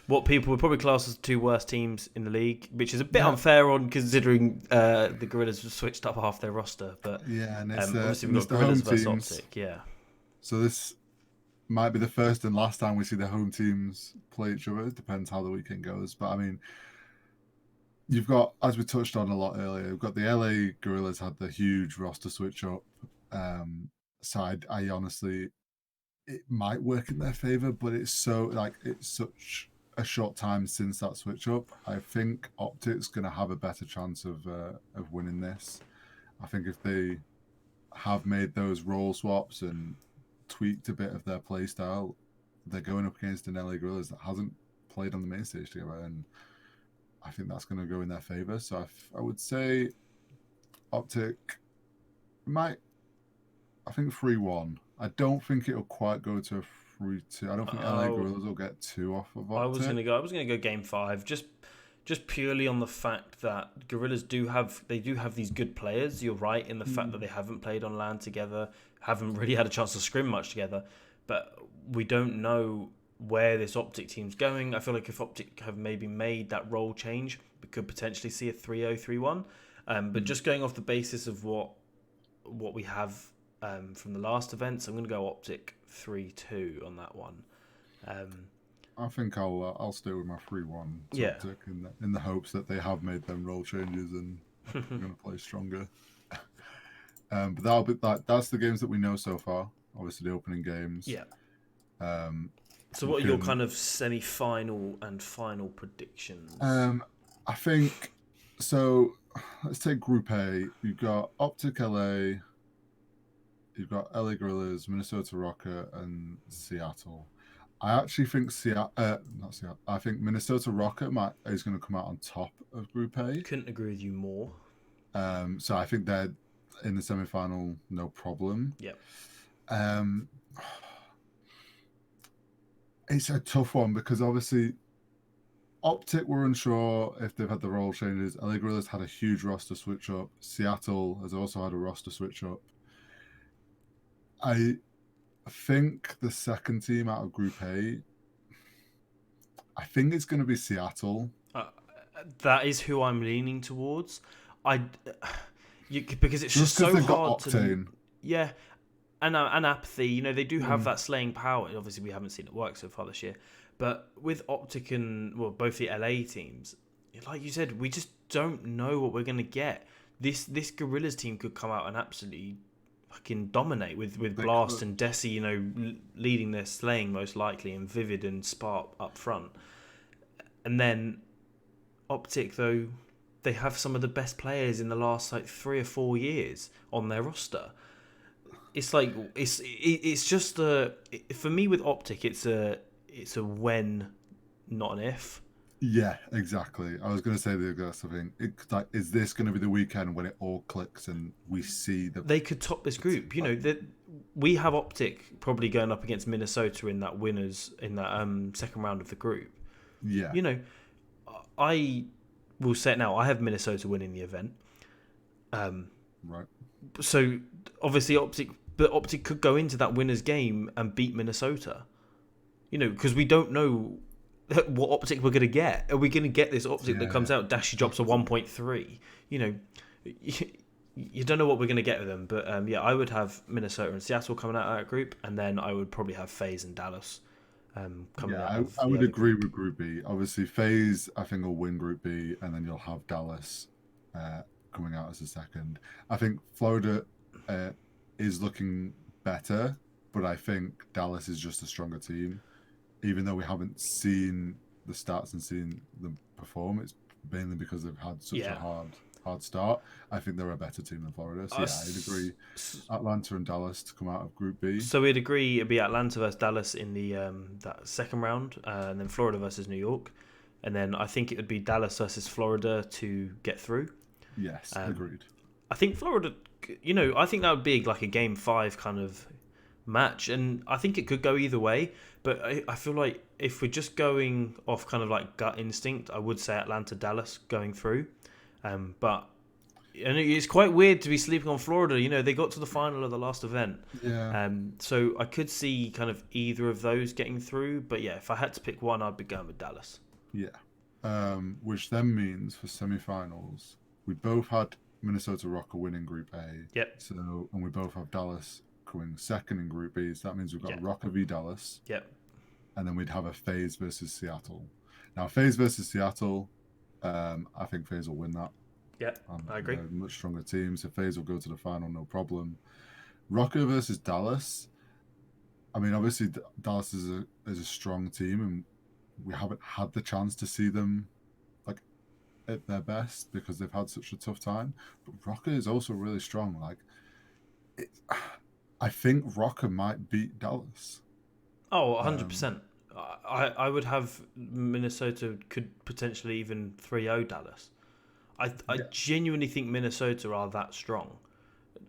what people would probably class as the 2 worst teams in the league, which is a bit unfair on considering the Guerrillas have switched up half their roster. But yeah, and obviously we've got Guerrillas versus Optic. Yeah. So this might be the first and last time we see the home teams play each other. It depends how the weekend goes. But I mean, you've got, as we touched on a lot earlier, you've got the LA Guerrillas had the huge roster switch up. So I honestly, it might work in their favor, but it's such a short time since that switch up. I think Optic's going to have a better chance of winning this. I think if they have made those role swaps and tweaked a bit of their play style, they're going up against an LA Guerrillas that hasn't played on the main stage together, and I think that's going to go in their favor. So I would say Optic I think 3-1. I don't think it'll quite go to a 3-2. I don't think LA Oh, Guerrillas will get 2 off of I was Optic. gonna go game 5, just purely on the fact that Gorillas do have these good players. You're right in the fact that they haven't played on LAN together, haven't really had a chance to scrim much together, but we don't know where this Optic team's going. I feel like if Optic have maybe made that role change, we could potentially see a 3-0, 3-1. But just going off the basis of what we have from the last events, I'm going to go Optic 3-2 on that one. I think I'll stay with my 3-1 to Yeah. Optic in the hopes that they have made them role changes and are going to play stronger. But that's the games that we know so far. Obviously, the opening games. Yeah. So we what are your can- kind of semi-final and final predictions? I think so. Let's take Group A. You've got Optic LA. You've got LA Guerrillas, Minnesota Rocket, and Seattle. I actually think not Seattle. I think Minnesota Rocket is going to come out on top of Group A. Couldn't agree with you more. So I think they're in the semi-final, no problem. Yep. It's a tough one because obviously Optic were unsure if they've had the role changes. LA Guerrillas had a huge roster switch up. Seattle has also had a roster switch up. I think the second team out of Group A, I think it's going to be Seattle. That is who I'm leaning towards. Because it's just so they've hard got Octane. Yeah, and apathy. You know, they do have that slaying power. Obviously, we haven't seen it work so far this year. But with Optic and both the LA teams, like you said, we just don't know what we're gonna get. This Guerrillas team could come out and absolutely fucking dominate with Blast and Desi, leading their slaying most likely, and Vivid and Spark up front. And then Optic, though, they have some of the best players in the last 3 or 4 years on their roster. It's like it's just for me with Optic, it's a when, not an if. Yeah, exactly. I was going to say the exact same thing. Is this going to be the weekend when it all clicks and we see that they could top this group? We have Optic probably going up against Minnesota in that second round of the group. Yeah. I will say it now. I have Minnesota winning the event. Right. So obviously Optic could go into that winners game and beat Minnesota. Because we don't know what Optic we're going to get. Are we going to get this Optic that comes out, Dashy drops a 1.3? You don't know what we're going to get with them. But I would have Minnesota and Seattle coming out of that group, and then I would probably have FaZe and Dallas coming out. I would agree with Group B. Obviously, FaZe, I think, will win Group B, and then you'll have Dallas coming out as a second. I think Florida is looking better, but I think Dallas is just a stronger team. Even though we haven't seen the stats and seen them perform, it's mainly because they've had such a hard start. I think they're a better team than Florida. So I'd agree. Atlanta and Dallas to come out of Group B. So we'd agree it'd be Atlanta versus Dallas in the that second round, and then Florida versus New York, and then I think it would be Dallas versus Florida to get through. Yes, agreed. I think Florida, I think that would be like a game 5 kind of match, and I think it could go either way. But I feel like if we're just going off kind of like gut instinct, I would say Atlanta, Dallas going through. But it's quite weird to be sleeping on Florida. They got to the final of the last event. Yeah. So I could see kind of either of those getting through. But yeah, if I had to pick one, I'd be going with Dallas. Yeah. Which then means for semi-finals, we both had Minnesota Rocket winning Group A. Yep. So, and we both have Dallas coming second in Group B. So that means we've got Rocket v Dallas. Yep. And then we'd have a FaZe versus Seattle. Now, FaZe versus Seattle, I think FaZe will win that. Yeah, I agree. They're a much stronger team, so FaZe will go to the final, no problem. Rocket versus Dallas. I mean, obviously, Dallas is a strong team, and we haven't had the chance to see them at their best because they've had such a tough time. But Rocket is also really strong. I think Rocket might beat Dallas. Oh, 100%. I would have Minnesota could potentially even 3-0 Dallas. I genuinely think Minnesota are that strong.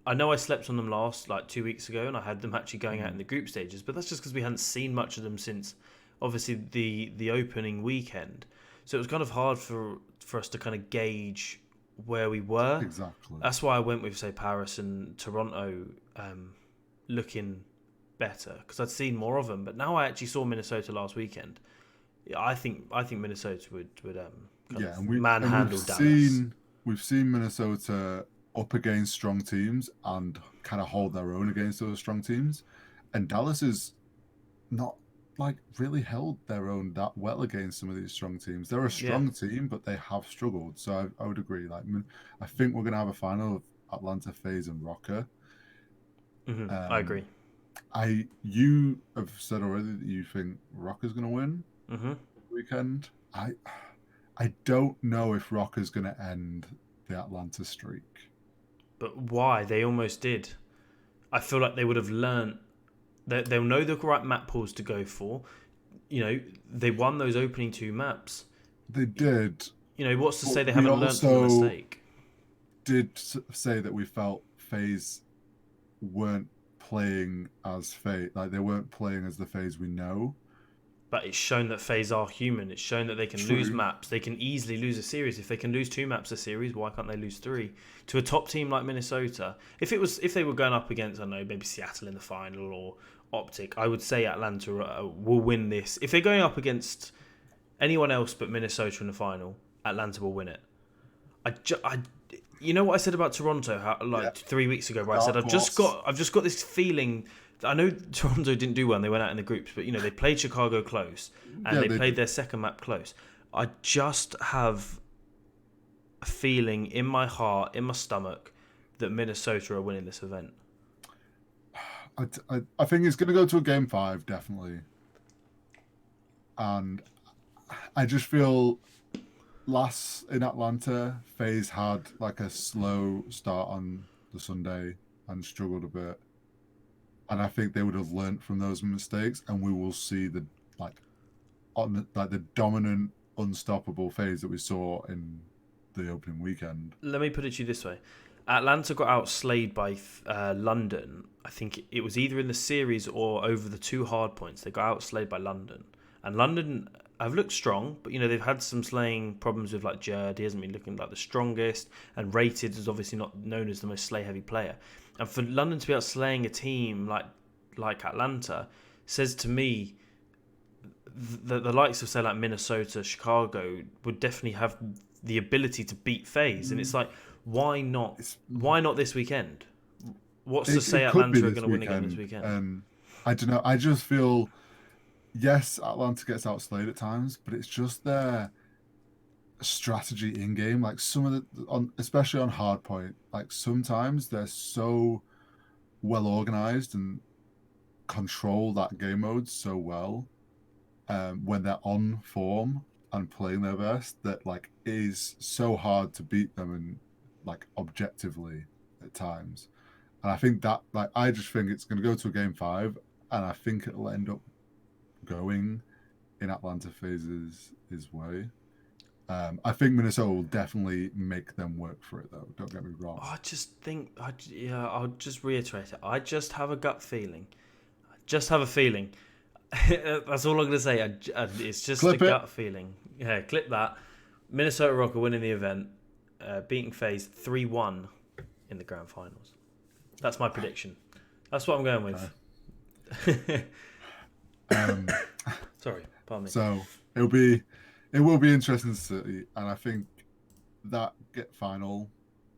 I know I slept on them like 2 weeks ago, and I had them actually going out in the group stages, but that's just because we hadn't seen much of them since obviously the opening weekend. So it was kind of hard for us to kind of gauge where we were. Exactly. That's why I went with, say, Paris and Toronto looking better, because I'd seen more of them. But now I actually saw Minnesota last weekend. Yeah, I think Minnesota would manhandle Dallas. We've seen Minnesota up against strong teams and kind of hold their own against those strong teams, and Dallas is not like really held their own that well against some of these strong teams. They're a strong team, but they have struggled. So I would agree. Like, I think we're gonna have a final of Atlanta, FaZe, and Rocker. I agree. You have said already that you think Rocker's gonna win weekend. I don't know if Rocker's gonna end the Atlanta streak. But why? They almost did. I feel like they would have learned. They'll know the right map pools to go for. You know, they won those opening 2 maps. They did. You know, what's to say they haven't learned from the mistake? Did say that we felt FaZe weren't playing as FaZe. Like, they weren't playing as the FaZe we know. But it's shown that FaZe are human. It's shown that they can lose maps. They can easily lose a series. If they can lose 2 maps a series, why can't they lose 3? To a top team like Minnesota, if they were going up against, I don't know, maybe Seattle in the final or Optic, I would say Atlanta will win this. If they're going up against anyone else but Minnesota in the final, Atlanta will win it. You know what I said about Toronto 3 weeks ago, where I said I've just got this feeling. I know Toronto didn't do well and they went out in the groups, but they played Chicago close and they played their second map close. I just have a feeling in my heart, in my stomach, that Minnesota are winning this event. I think it's going to go to a game 5, definitely. And I just feel last in Atlanta, FaZe had like a slow start on the Sunday and struggled a bit. And I think they would have learnt from those mistakes, and we will see the dominant, unstoppable FaZe that we saw in the opening weekend. Let me put it to you this way: Atlanta got outslayed by London. I think it was either in the series or over the 2 hard points. They got outslayed by London, and London have looked strong, but they've had some slaying problems with like Jerd. He hasn't been looking like the strongest, and Rated is obviously not known as the most slay heavy player. And for London to be out slaying a team like Atlanta says to me that the likes of, say, like Minnesota, Chicago would definitely have the ability to beat FaZe. And it's like, why not this weekend? What's to say Atlanta are going to win again this weekend? I don't know. I just feel, yes, Atlanta gets outslayed at times, but it's just their strategy in game. Like some of especially on hardpoint, like sometimes they're so well organized and control that game mode so well when they're on form and playing their best, that like it is so hard to beat them and like objectively at times. And I think that I just think it's going to go to a game 5, and I think it'll end up going in Atlanta FaZe's way. I think Minnesota will definitely make them work for it, though. Don't get me wrong. I just think, I'll just reiterate it. I just have a gut feeling. That's all I'm going to say. It's just a gut feeling. Yeah, clip that. Minnesota Rock are winning the event, beating FaZe 3-1 in the grand finals. That's my prediction. That's what I'm going with. Sorry, pardon me. So it will be interesting to see, and I think that final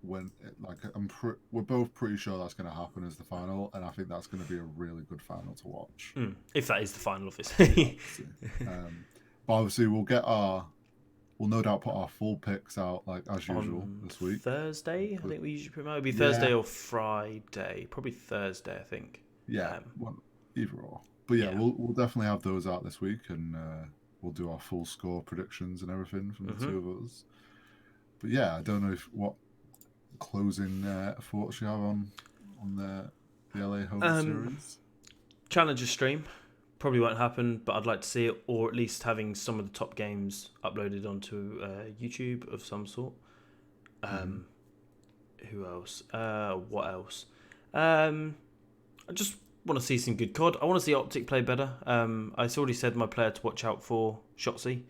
we're both pretty sure that's going to happen as the final, and I think that's going to be a really good final to watch. If that is the final, obviously. But obviously we'll no doubt put our full picks out like as usual this week. Thursday, I think we usually put them out. It'll be Thursday or Friday, probably Thursday, I think. Yeah, either or. But we'll definitely have those out this week, and we'll do our full score predictions and everything from the 2 of us. But yeah, I don't know what closing thoughts you have on the LA home series. Challenger stream probably won't happen, but I'd like to see it, or at least having some of the top games uploaded onto YouTube of some sort. Who else? What else? I just want to see some good COD. I want to see Optic play better. I already said my player to watch out for, Shotzzy.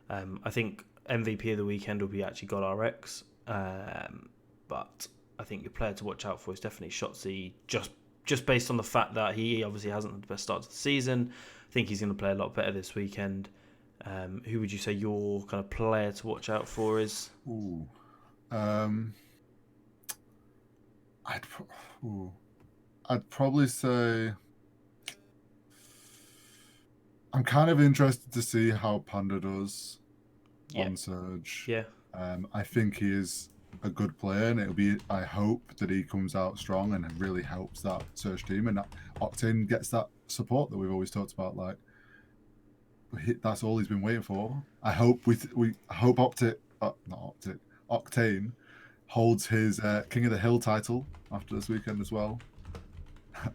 I think MVP of the weekend will be actually God RX. But I think your player to watch out for is definitely Shotzzy, just based on the fact that he obviously hasn't had the best start to the season. I think he's going to play a lot better this weekend. Who would you say your kind of player to watch out for is? Ooh. I'd probably say I'm kind of interested to see how Panda does on Surge. Yeah. I think he is a good player, and I hope that he comes out strong and really helps that Surge team, and that Octane gets that support that we've always talked about. Like, that's all he's been waiting for. I hope I hope Octane holds his King of the Hill title after this weekend as well.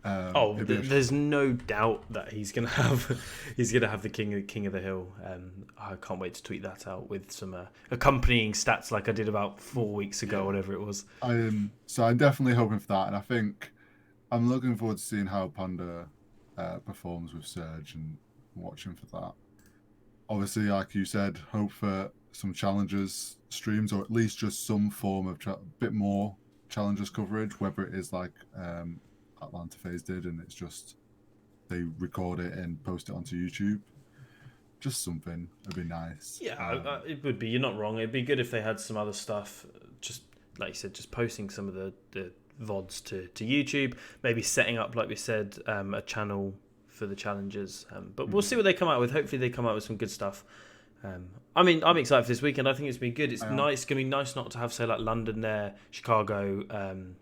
There's no doubt that he's gonna have the King of the Hill. I can't wait to tweet that out with some accompanying stats like I did about 4 weeks ago, whatever it was. So I'm definitely hoping for that, and I think I'm looking forward to seeing how Panda performs with Surge and watching for that. Obviously, like you said, hope for some challenges streams, or at least just some form of bit more challenges coverage, whether it is like Atlanta FaZe did, and it's just they record it and post it onto YouTube. Just something would be nice. Yeah, it would be. You're not wrong. It'd be good if they had some other stuff. Just like you said, just posting some of the VODs to YouTube. Maybe setting up, like we said, a channel for the challenges. But we'll see what they come out with. Hopefully, they come out with some good stuff. I'm excited for this weekend. I think it's been good. It's nice. It's gonna be nice not to have, say, like London there, Chicago,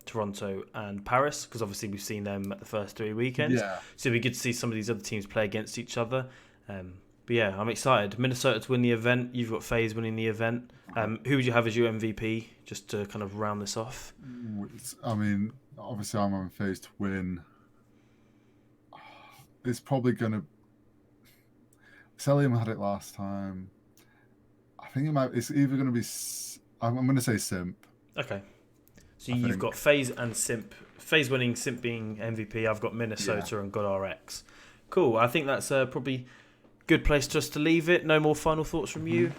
Toronto, and Paris, because obviously we've seen them at the first 3 weekends. Yeah. So it'd be good to see some of these other teams play against each other. But yeah, I'm excited. Minnesota to win the event. You've got FaZe winning the event. Who would you have as your MVP, just to kind of round this off? I mean, obviously I'm on FaZe to win. It's probably gonna. Celium had it last time. I think it's either going to be. I'm going to say Simp. Okay. So you've got FaZe and Simp. FaZe winning, Simp being MVP. I've got Minnesota and God RX. Cool. I think that's probably a good place just to leave it. No more final thoughts from you?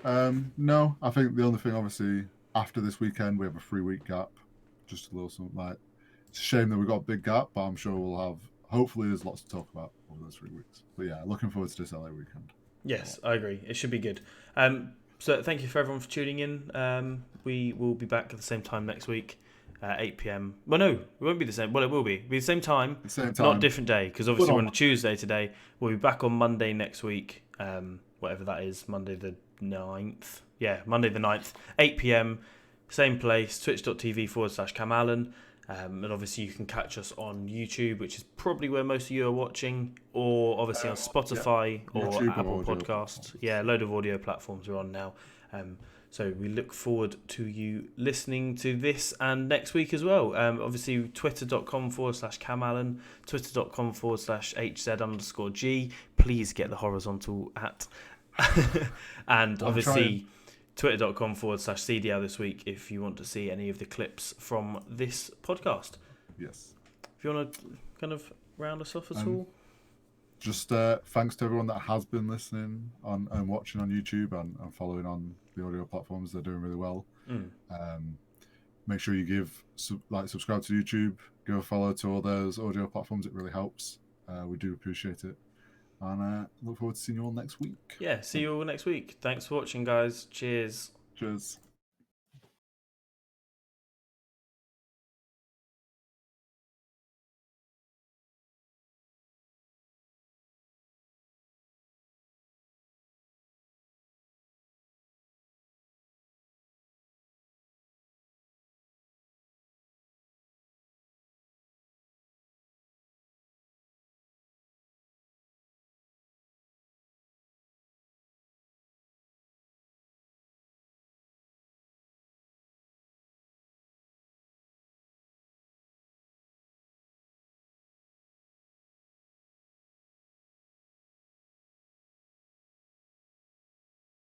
No. I think the only thing, obviously, after this weekend, we have a 3-week gap. Just a little something like. It's a shame that we got a big gap, but I'm sure we'll have. Hopefully, there's lots to talk about over those 3 weeks. But yeah, looking forward to this LA weekend. Yes, I agree. It should be good. So thank you for everyone for tuning in. We will be back at the same time next week, 8 p.m. Well, no, it won't be the same. Well, it will be. It'll be the same time, not a different day, because obviously we're on a Tuesday today. We'll be back on Monday next week, whatever that is, Monday the 9th. Yeah, Monday the 9th, 8 p.m, same place, twitch.tv/camallenn. And obviously you can catch us on YouTube, which is probably where most of you are watching, or obviously on Spotify or YouTube Apple or audio Podcasts. platforms. Yeah, a load of audio platforms are on now. So we look forward to you listening to this and next week as well. Obviously twitter.com/camallenn, twitter.com/HZ_G. Please get the horizontal at. And obviously twitter.com/CDL this week if you want to see any of the clips from this podcast. Yes. If you want to kind of round us off at all? Just thanks to everyone that has been listening on and watching on YouTube and following on the audio platforms. They're doing really well. Make sure you subscribe to YouTube, give a follow to all those audio platforms. It really helps. We do appreciate it. And look forward to seeing you all next week. Yeah, see you all next week. Thanks for watching, guys. Cheers. Cheers.